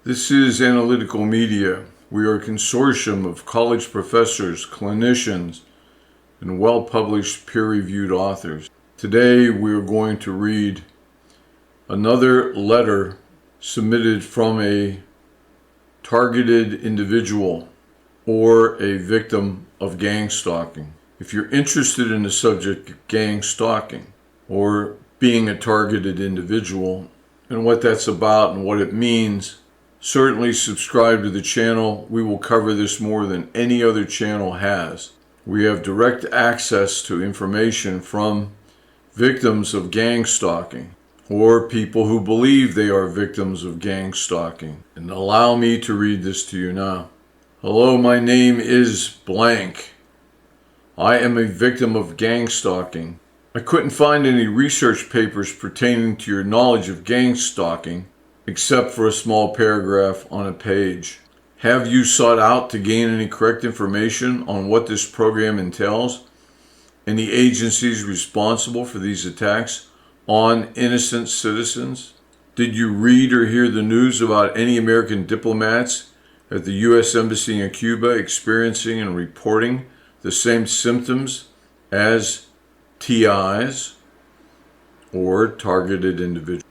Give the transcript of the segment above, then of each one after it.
This is Analytical Media. We are a consortium of college professors, clinicians, and well-published peer-reviewed authors. Today we are going to read another letter submitted from a targeted individual or a victim of gang stalking. If you're interested in the subject of gang stalking or being a targeted individual and what that's about and what it means, certainly subscribe to the channel. We will cover this more than any other channel has. We have direct access to information from victims of gang stalking or people who believe they are victims of gang stalking. And allow me to read this to you now. Hello, my name is blank. I am a victim of gang stalking. I couldn't find any research papers pertaining to your knowledge of gang stalking, except for a small paragraph on a page. Have you sought out to gain any correct information on what this program entails and the agencies responsible for these attacks on innocent citizens? Did you read or hear the news about any American diplomats at the U.S. Embassy in Cuba experiencing and reporting the same symptoms as TIs or targeted individuals?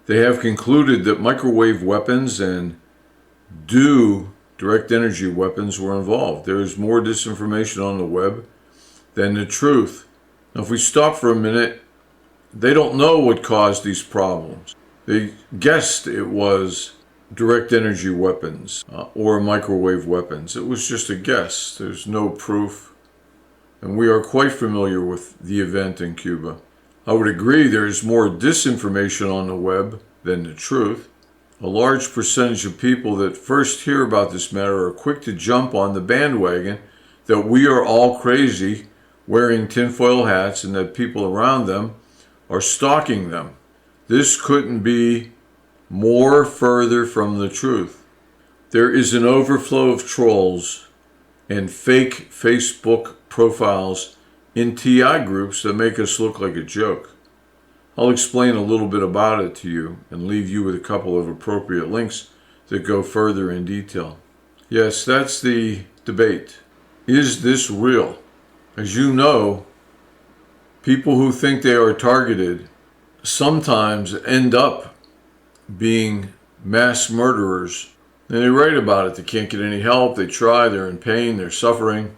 They have concluded that microwave weapons and direct energy weapons were involved. There is more disinformation on the web than the truth. Now, if we stop for a minute, they don't know what caused these problems. They guessed it was direct energy weapons or microwave weapons. It was just a guess. There's no proof. And we are quite familiar with the event in Cuba. I would agree there is more disinformation on the web than the truth. A large percentage of people that first hear about this matter are quick to jump on the bandwagon that we are all crazy, wearing tinfoil hats, and that people around them are stalking them. This couldn't be more further from the truth. There is an overflow of trolls and fake Facebook profiles in TI groups that make us look like a joke. I'll explain a little bit about it to you and leave you with a couple of appropriate links that go further in detail. Yes, that's the debate. Is this real? As you know, people who think they are targeted sometimes end up being mass murderers. And they write about it. They can't get any help. They try. They're in pain. They're suffering.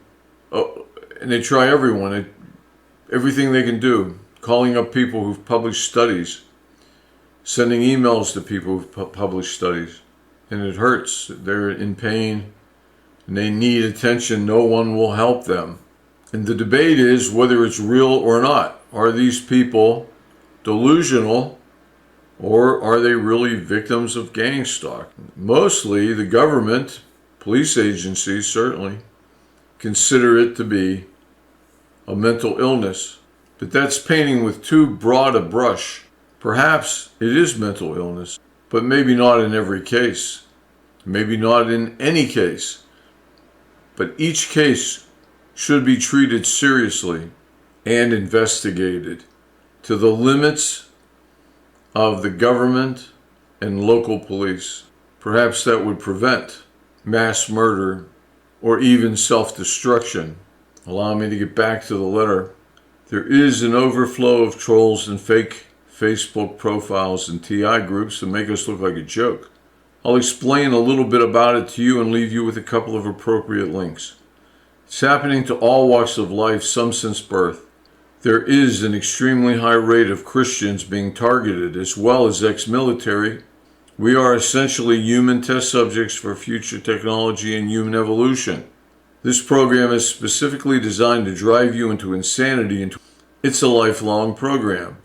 And they try everything they can do, calling up people who've published studies, sending emails to people who've published studies. And it hurts. They're in pain and they need attention. No one will help them. And the debate is whether it's real or not. Are these people delusional or are they really victims of gang stalking? Mostly the government, police agencies certainly, consider it to be a mental illness. But that's painting with too broad a brush. Perhaps it is mental illness, but maybe not in every case. Maybe not in any case. But each case should be treated seriously and investigated to the limits of the government and local police. Perhaps that would prevent mass murder or even self-destruction. Allow me to get back to the letter. There is an overflow of trolls and fake Facebook profiles and TI groups that make us look like a joke. I'll explain a little bit about it to you and leave you with a couple of appropriate links. It's happening to all walks of life, some since birth. There is an extremely high rate of Christians being targeted, as well as ex-military. We are essentially human test subjects for future technology and human evolution. This program is specifically designed to drive you into insanity. It's a lifelong program.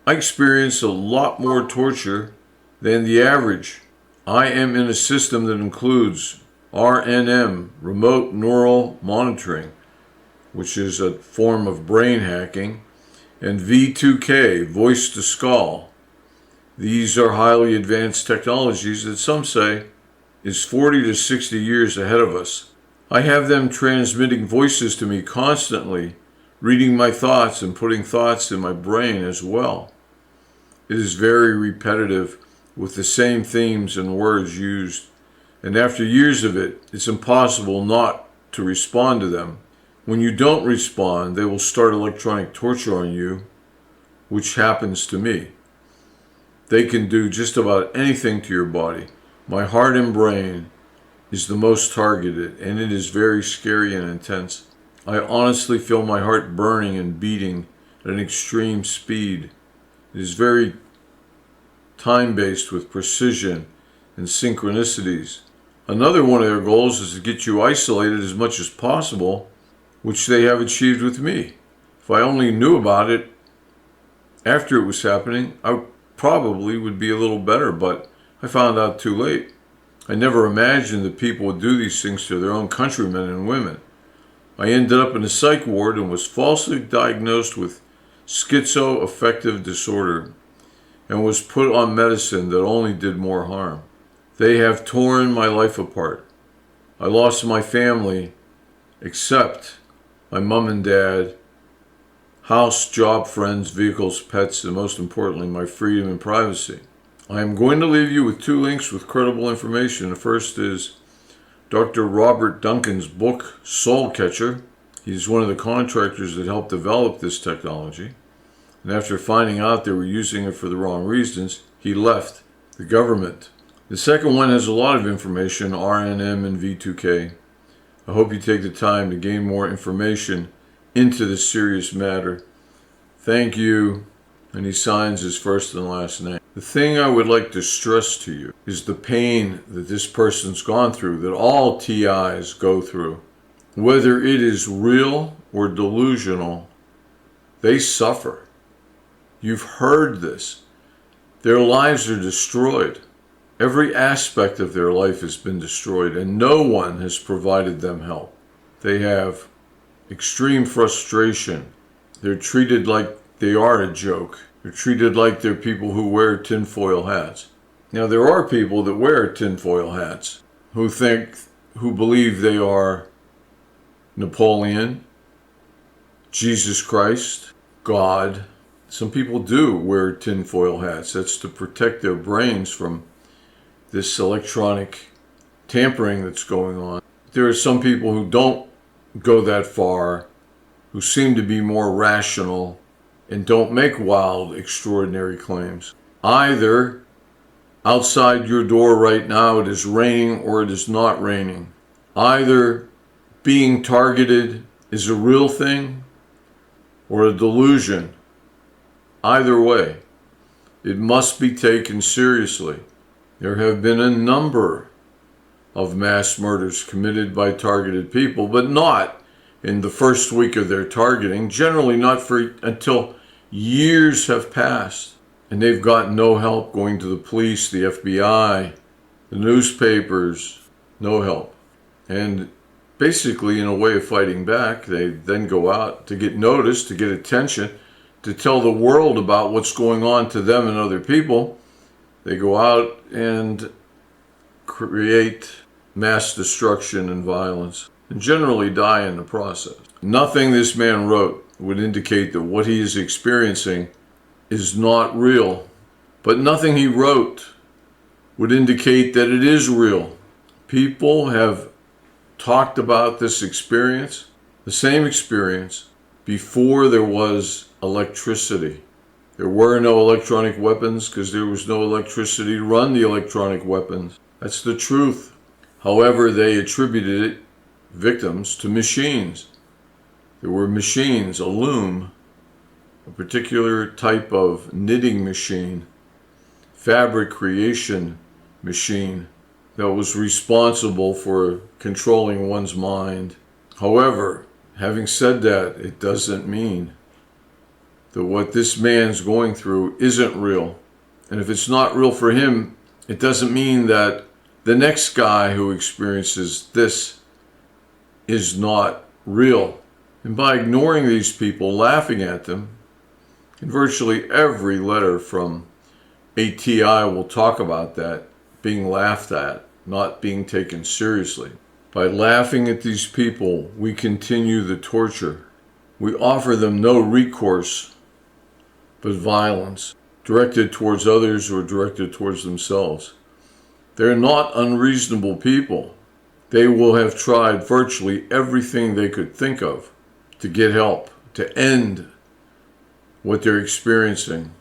I experience a lot more torture than the average. I am in a system that includes RNM, remote neural monitoring, which is a form of brain hacking, and V2K, voice to skull. These are highly advanced technologies that some say is 40 to 60 years ahead of us. I have them transmitting voices to me constantly, reading my thoughts and putting thoughts in my brain as well. It is very repetitive with the same themes and words used And after years of it, it's impossible not to respond to them. When you don't respond, they will start electronic torture on you, which happens to me. They can do just about anything to your body. My heart and brain is the most targeted, and it is very scary and intense. I honestly feel my heart burning and beating at an extreme speed. It is very time-based with precision and synchronicities. Another one of their goals is to get you isolated as much as possible, which they have achieved with me. If I only knew about it after it was happening, I probably would be a little better, but I found out too late. I never imagined that people would do these things to their own countrymen and women. I ended up in a psych ward and was falsely diagnosed with schizoaffective disorder and was put on medicine that only did more harm. They have torn my life apart. I lost my family, except my mom and dad, house, job, friends, vehicles, pets, and most importantly, my freedom and privacy. I am going to leave you with 2 links with credible information. The first is Dr. Robert Duncan's book, Soul Catcher. He's one of the contractors that helped develop this technology. And after finding out they were using it for the wrong reasons, he left the government. The second one has a lot of information, RNM and V2K. I hope you take the time to gain more information into this serious matter. Thank you. And he signs his first and last name. The thing I would like to stress to you is the pain that this person's gone through, that all TIs go through. Whether it is real or delusional, they suffer. You've heard this. Their lives are destroyed. Every aspect of their life has been destroyed, and no one has provided them help. They have extreme frustration. They're treated like they are a joke. They're treated like they're people who wear tinfoil hats. Now, there are people that wear tinfoil hats who believe they are Napoleon, Jesus Christ, God. Some people do wear tinfoil hats. That's to protect their brains from this electronic tampering that's going on. There are some people who don't go that far, who seem to be more rational and don't make wild, extraordinary claims. Either outside your door right now it is raining or it is not raining. Either being targeted is a real thing or a delusion. Either way, it must be taken seriously. There have been a number of mass murders committed by targeted people, but not in the first week of their targeting, generally not until years have passed, and they've got no help going to the police, the FBI, the newspapers, no help. And basically, in a way of fighting back, they then go out to get noticed, to get attention, to tell the world about what's going on to them and other people. They go out and create mass destruction and violence, and generally die in the process. Nothing this man wrote would indicate that what he is experiencing is not real, but nothing he wrote would indicate that it is real. People have talked about this experience, the same experience, before there was electricity. There were no electronic weapons because there was no electricity to run the electronic weapons. That's the truth. However, they attributed it, victims, to machines. There were machines, a loom, a particular type of knitting machine, fabric creation machine that was responsible for controlling one's mind. However, having said that, it doesn't mean that what this man's going through isn't real. And if it's not real for him, it doesn't mean that the next guy who experiences this is not real. And by ignoring these people, laughing at them, in virtually every letter from ATI will talk about that, being laughed at, not being taken seriously. By laughing at these people, we continue the torture. We offer them no recourse but violence, directed towards others or directed towards themselves. They're not unreasonable people. They will have tried virtually everything they could think of to get help, to end what they're experiencing.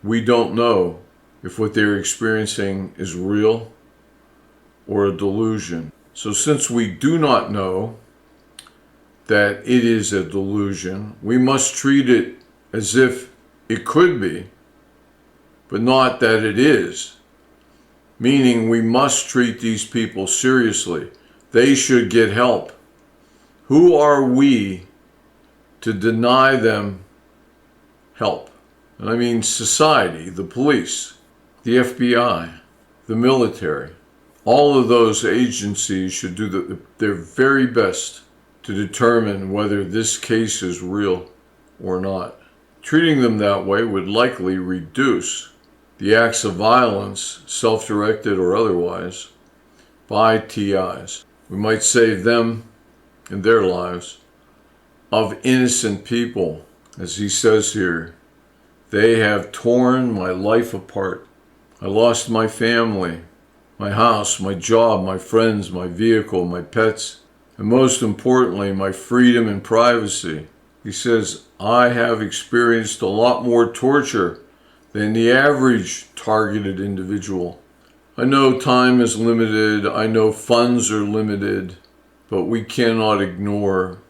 We don't know if what they're experiencing is real or a delusion. So since we do not know that it is a delusion, we must treat it as if it could be, but not that it is. Meaning we must treat these people seriously. They should get help. Who are we to deny them help? And I mean society, the police, the FBI, the military. All of those agencies should do their very best to determine whether this case is real or not. Treating them that way would likely reduce the acts of violence, self-directed or otherwise, by TIs. We might save them and their lives of innocent people. As he says here, they have torn my life apart. I lost my family, my house, my job, my friends, my vehicle, my pets, and most importantly, my freedom and privacy. He says, I have experienced a lot more torture than the average targeted individual. I know time is limited, I know funds are limited, but we cannot ignore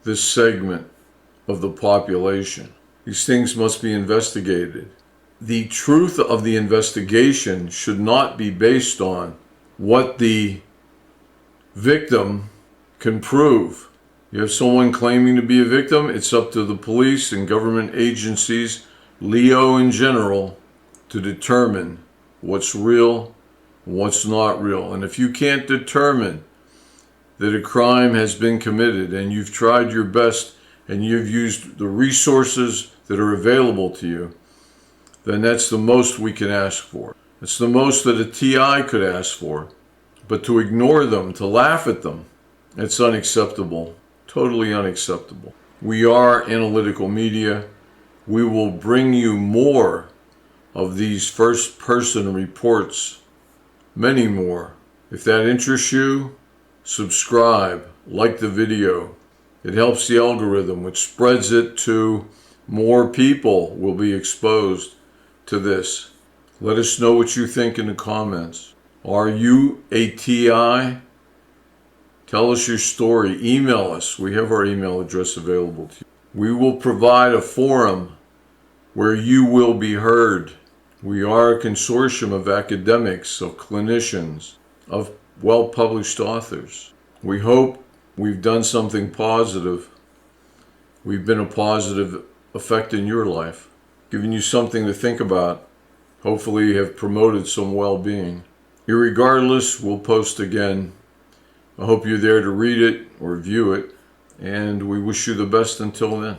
this segment of the population. These things must be investigated. The truth of the investigation should not be based on what the victim can prove. You have someone claiming to be a victim, it's up to the police and government agencies, Leo in general, to determine what's real and what's not real. And if you can't determine that a crime has been committed and you've tried your best and you've used the resources that are available to you, then that's the most we can ask for. It's the most that a TI could ask for. But to ignore them, to laugh at them, it's unacceptable. Totally unacceptable. We are analytical media. We will bring you more of these first-person reports, many more. If that interests you, subscribe, like the video. It helps the algorithm, which spreads it to more people will be exposed to this. Let us know what you think in the comments. Are you a TI? Tell us your story. Email us. We have our email address available to you. We will provide a forum where you will be heard. We are a consortium of academics, of clinicians, of well-published authors. We hope we've done something positive. We've been a positive effect in your life, giving you something to think about. Hopefully have promoted some well-being. Irregardless, we'll post again. I hope you're there to read it or view it, and we wish you the best until then.